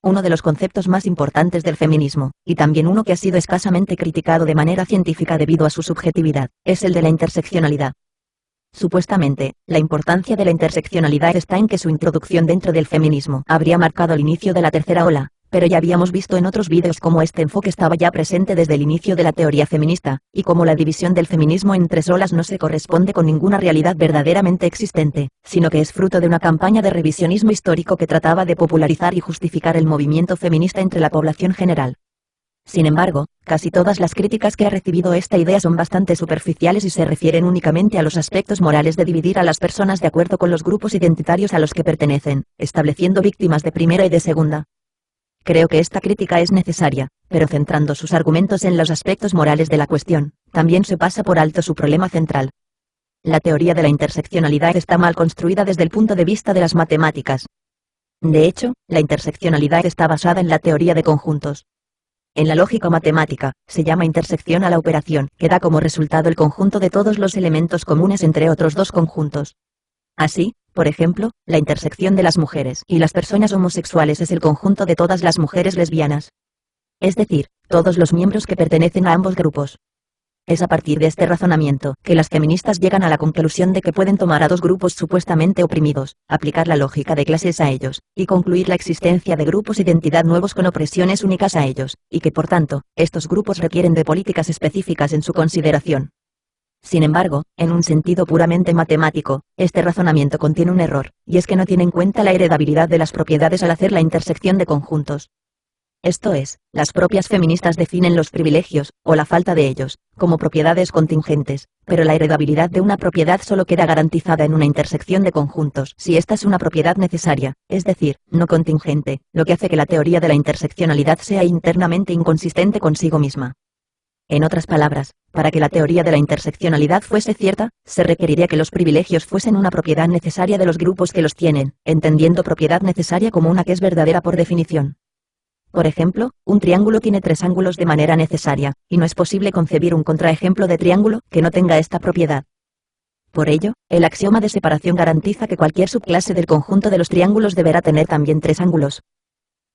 uno de los conceptos más importantes del feminismo, y también uno que ha sido escasamente criticado de manera científica debido a su subjetividad, es el de la interseccionalidad. Supuestamente, la importancia de la interseccionalidad está en que su introducción dentro del feminismo habría marcado el inicio de la tercera ola, pero ya habíamos visto en otros vídeos cómo este enfoque estaba ya presente desde el inicio de la teoría feminista, y cómo la división del feminismo en tres olas no se corresponde con ninguna realidad verdaderamente existente, sino que es fruto de una campaña de revisionismo histórico que trataba de popularizar y justificar el movimiento feminista entre la población general. Sin embargo, casi todas las críticas que ha recibido esta idea son bastante superficiales y se refieren únicamente a los aspectos morales de dividir a las personas de acuerdo con los grupos identitarios a los que pertenecen, estableciendo víctimas de primera y de segunda. Creo que esta crítica es necesaria, pero centrando sus argumentos en los aspectos morales de la cuestión, también se pasa por alto su problema central. La teoría de la interseccionalidad está mal construida desde el punto de vista de las matemáticas. De hecho, la interseccionalidad está basada en la teoría de conjuntos. En la lógica matemática, se llama intersección a la operación, que da como resultado el conjunto de todos los elementos comunes entre otros dos conjuntos. Así, por ejemplo, la intersección de las mujeres y las personas homosexuales es el conjunto de todas las mujeres lesbianas. Es decir, todos los miembros que pertenecen a ambos grupos. Es a partir de este razonamiento que las feministas llegan a la conclusión de que pueden tomar a dos grupos supuestamente oprimidos, aplicar la lógica de clases a ellos, y concluir la existencia de grupos identidad nuevos con opresiones únicas a ellos, y que por tanto, estos grupos requieren de políticas específicas en su consideración. Sin embargo, en un sentido puramente matemático, este razonamiento contiene un error, y es que no tiene en cuenta la heredabilidad de las propiedades al hacer la intersección de conjuntos. Esto es, las propias feministas definen los privilegios, o la falta de ellos, como propiedades contingentes, pero la heredabilidad de una propiedad solo queda garantizada en una intersección de conjuntos si esta es una propiedad necesaria, es decir, no contingente, lo que hace que la teoría de la interseccionalidad sea internamente inconsistente consigo misma. En otras palabras, para que la teoría de la interseccionalidad fuese cierta, se requeriría que los privilegios fuesen una propiedad necesaria de los grupos que los tienen, entendiendo propiedad necesaria como una que es verdadera por definición. Por ejemplo, un triángulo tiene tres ángulos de manera necesaria, y no es posible concebir un contraejemplo de triángulo que no tenga esta propiedad. Por ello, el axioma de separación garantiza que cualquier subclase del conjunto de los triángulos deberá tener también tres ángulos.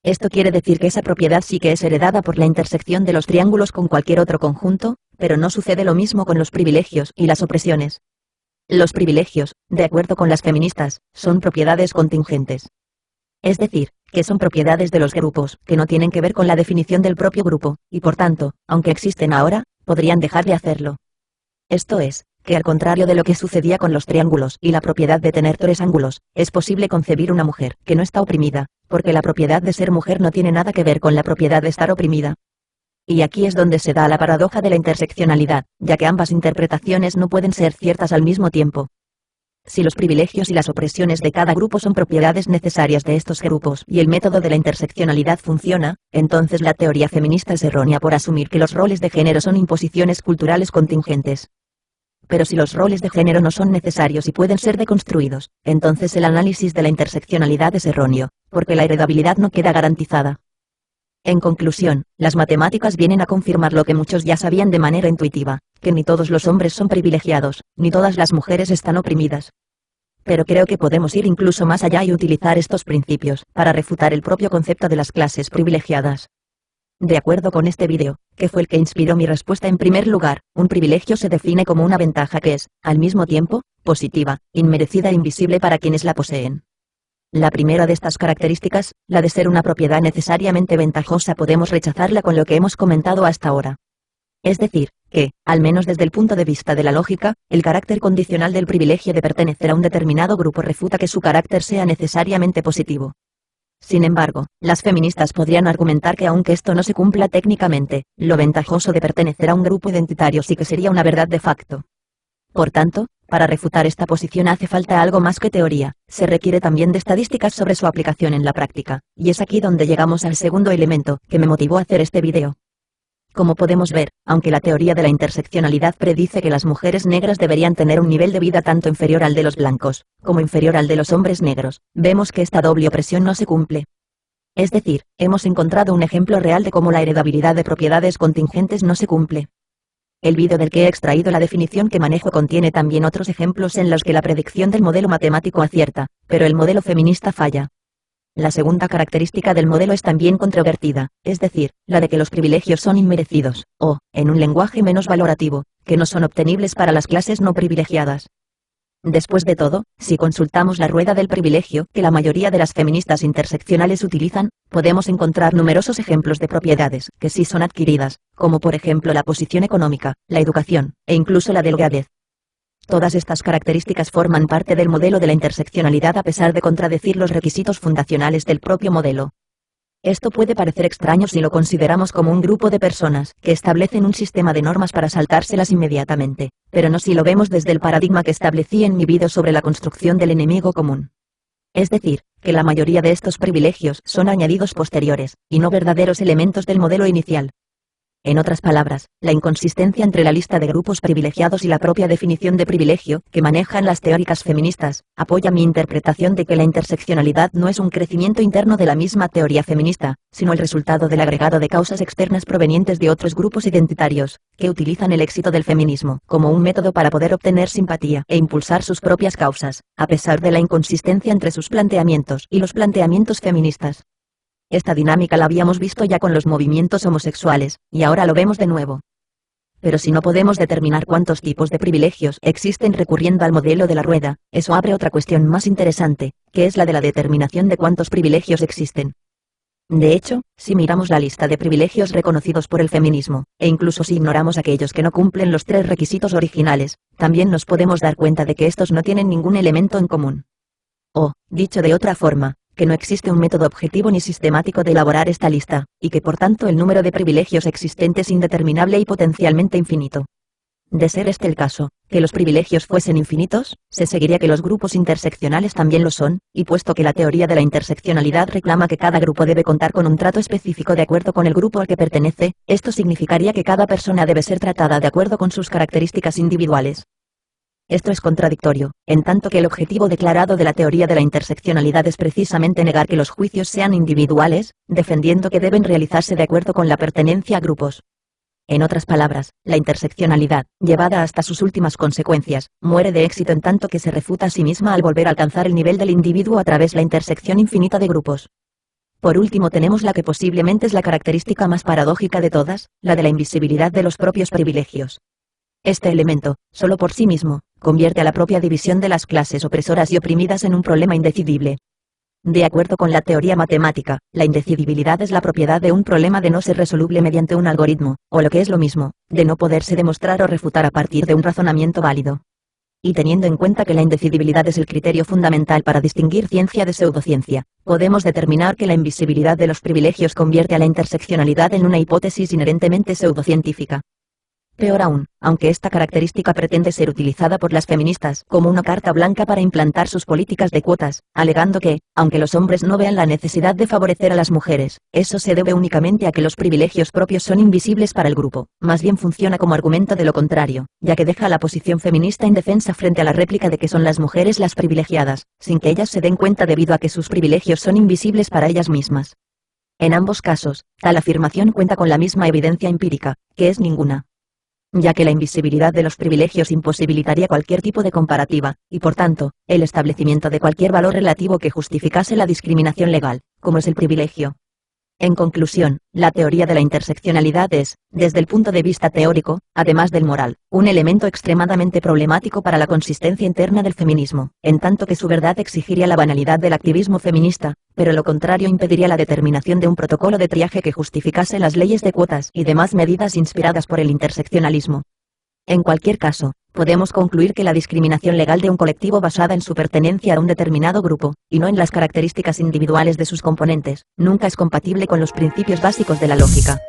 Esto quiere decir que esa propiedad sí que es heredada por la intersección de los triángulos con cualquier otro conjunto, pero no sucede lo mismo con los privilegios y las opresiones. Los privilegios, de acuerdo con las feministas, son propiedades contingentes. Es decir, que son propiedades de los grupos, que no tienen que ver con la definición del propio grupo, y por tanto, aunque existen ahora, podrían dejar de hacerlo. Esto es, que al contrario de lo que sucedía con los triángulos y la propiedad de tener tres ángulos, es posible concebir una mujer que no está oprimida, porque la propiedad de ser mujer no tiene nada que ver con la propiedad de estar oprimida. Y aquí es donde se da la paradoja de la interseccionalidad, ya que ambas interpretaciones no pueden ser ciertas al mismo tiempo. Si los privilegios y las opresiones de cada grupo son propiedades necesarias de estos grupos y el método de la interseccionalidad funciona, entonces la teoría feminista es errónea por asumir que los roles de género son imposiciones culturales contingentes. Pero si los roles de género no son necesarios y pueden ser deconstruidos, entonces el análisis de la interseccionalidad es erróneo, porque la heredabilidad no queda garantizada. En conclusión, las matemáticas vienen a confirmar lo que muchos ya sabían de manera intuitiva, que ni todos los hombres son privilegiados, ni todas las mujeres están oprimidas. Pero creo que podemos ir incluso más allá y utilizar estos principios para refutar el propio concepto de las clases privilegiadas. De acuerdo con este vídeo, que fue el que inspiró mi respuesta en primer lugar, un privilegio se define como una ventaja que es, al mismo tiempo, positiva, inmerecida e invisible para quienes la poseen. La primera de estas características, la de ser una propiedad necesariamente ventajosa, podemos rechazarla con lo que hemos comentado hasta ahora. Es decir, que, al menos desde el punto de vista de la lógica, el carácter condicional del privilegio de pertenecer a un determinado grupo refuta que su carácter sea necesariamente positivo. Sin embargo, las feministas podrían argumentar que aunque esto no se cumpla técnicamente, lo ventajoso de pertenecer a un grupo identitario sí que sería una verdad de facto. Por tanto, para refutar esta posición hace falta algo más que teoría, se requiere también de estadísticas sobre su aplicación en la práctica, y es aquí donde llegamos al segundo elemento que me motivó a hacer este video. Como podemos ver, aunque la teoría de la interseccionalidad predice que las mujeres negras deberían tener un nivel de vida tanto inferior al de los blancos, como inferior al de los hombres negros, vemos que esta doble opresión no se cumple. Es decir, hemos encontrado un ejemplo real de cómo la heredabilidad de propiedades contingentes no se cumple. El vídeo del que he extraído la definición que manejo contiene también otros ejemplos en los que la predicción del modelo matemático acierta, pero el modelo feminista falla. La segunda característica del modelo es también controvertida, es decir, la de que los privilegios son inmerecidos, o, en un lenguaje menos valorativo, que no son obtenibles para las clases no privilegiadas. Después de todo, si consultamos la rueda del privilegio que la mayoría de las feministas interseccionales utilizan, podemos encontrar numerosos ejemplos de propiedades que sí son adquiridas, como por ejemplo la posición económica, la educación, e incluso la delgadez. Todas estas características forman parte del modelo de la interseccionalidad a pesar de contradecir los requisitos fundacionales del propio modelo. Esto puede parecer extraño si lo consideramos como un grupo de personas que establecen un sistema de normas para saltárselas inmediatamente, pero no si lo vemos desde el paradigma que establecí en mi vídeo sobre la construcción del enemigo común. Es decir, que la mayoría de estos privilegios son añadidos posteriores, y no verdaderos elementos del modelo inicial. En otras palabras, la inconsistencia entre la lista de grupos privilegiados y la propia definición de privilegio que manejan las teóricas feministas, apoya mi interpretación de que la interseccionalidad no es un crecimiento interno de la misma teoría feminista, sino el resultado del agregado de causas externas provenientes de otros grupos identitarios, que utilizan el éxito del feminismo como un método para poder obtener simpatía e impulsar sus propias causas, a pesar de la inconsistencia entre sus planteamientos y los planteamientos feministas. Esta dinámica la habíamos visto ya con los movimientos homosexuales, y ahora lo vemos de nuevo. Pero si no podemos determinar cuántos tipos de privilegios existen recurriendo al modelo de la rueda, eso abre otra cuestión más interesante, que es la de la determinación de cuántos privilegios existen. De hecho, si miramos la lista de privilegios reconocidos por el feminismo, e incluso si ignoramos aquellos que no cumplen los 3 requisitos originales, también nos podemos dar cuenta de que estos no tienen ningún elemento en común. O, dicho de otra forma, que no existe un método objetivo ni sistemático de elaborar esta lista, y que por tanto el número de privilegios existentes es indeterminable y potencialmente infinito. De ser este el caso, que los privilegios fuesen infinitos, se seguiría que los grupos interseccionales también lo son, y puesto que la teoría de la interseccionalidad reclama que cada grupo debe contar con un trato específico de acuerdo con el grupo al que pertenece, esto significaría que cada persona debe ser tratada de acuerdo con sus características individuales. Esto es contradictorio, en tanto que el objetivo declarado de la teoría de la interseccionalidad es precisamente negar que los juicios sean individuales, defendiendo que deben realizarse de acuerdo con la pertenencia a grupos. En otras palabras, la interseccionalidad, llevada hasta sus últimas consecuencias, muere de éxito en tanto que se refuta a sí misma al volver a alcanzar el nivel del individuo a través de la intersección infinita de grupos. Por último tenemos la que posiblemente es la característica más paradójica de todas, la de la invisibilidad de los propios privilegios. Este elemento, solo por sí mismo, convierte a la propia división de las clases opresoras y oprimidas en un problema indecidible. De acuerdo con la teoría matemática, la indecidibilidad es la propiedad de un problema de no ser resoluble mediante un algoritmo, o lo que es lo mismo, de no poderse demostrar o refutar a partir de un razonamiento válido. Y teniendo en cuenta que la indecidibilidad es el criterio fundamental para distinguir ciencia de pseudociencia, podemos determinar que la invisibilidad de los privilegios convierte a la interseccionalidad en una hipótesis inherentemente pseudocientífica. Peor aún, aunque esta característica pretende ser utilizada por las feministas como una carta blanca para implantar sus políticas de cuotas, alegando que, aunque los hombres no vean la necesidad de favorecer a las mujeres, eso se debe únicamente a que los privilegios propios son invisibles para el grupo, más bien funciona como argumento de lo contrario, ya que deja a la posición feminista indefensa frente a la réplica de que son las mujeres las privilegiadas, sin que ellas se den cuenta debido a que sus privilegios son invisibles para ellas mismas. En ambos casos, tal afirmación cuenta con la misma evidencia empírica, que es ninguna, ya que la invisibilidad de los privilegios imposibilitaría cualquier tipo de comparativa, y por tanto, el establecimiento de cualquier valor relativo que justificase la discriminación legal, como es el privilegio. En conclusión, la teoría de la interseccionalidad es, desde el punto de vista teórico, además del moral, un elemento extremadamente problemático para la consistencia interna del feminismo, en tanto que su verdad exigiría la banalidad del activismo feminista, pero lo contrario impediría la determinación de un protocolo de triaje que justificase las leyes de cuotas y demás medidas inspiradas por el interseccionalismo. En cualquier caso, podemos concluir que la discriminación legal de un colectivo basada en su pertenencia a un determinado grupo, y no en las características individuales de sus componentes, nunca es compatible con los principios básicos de la lógica.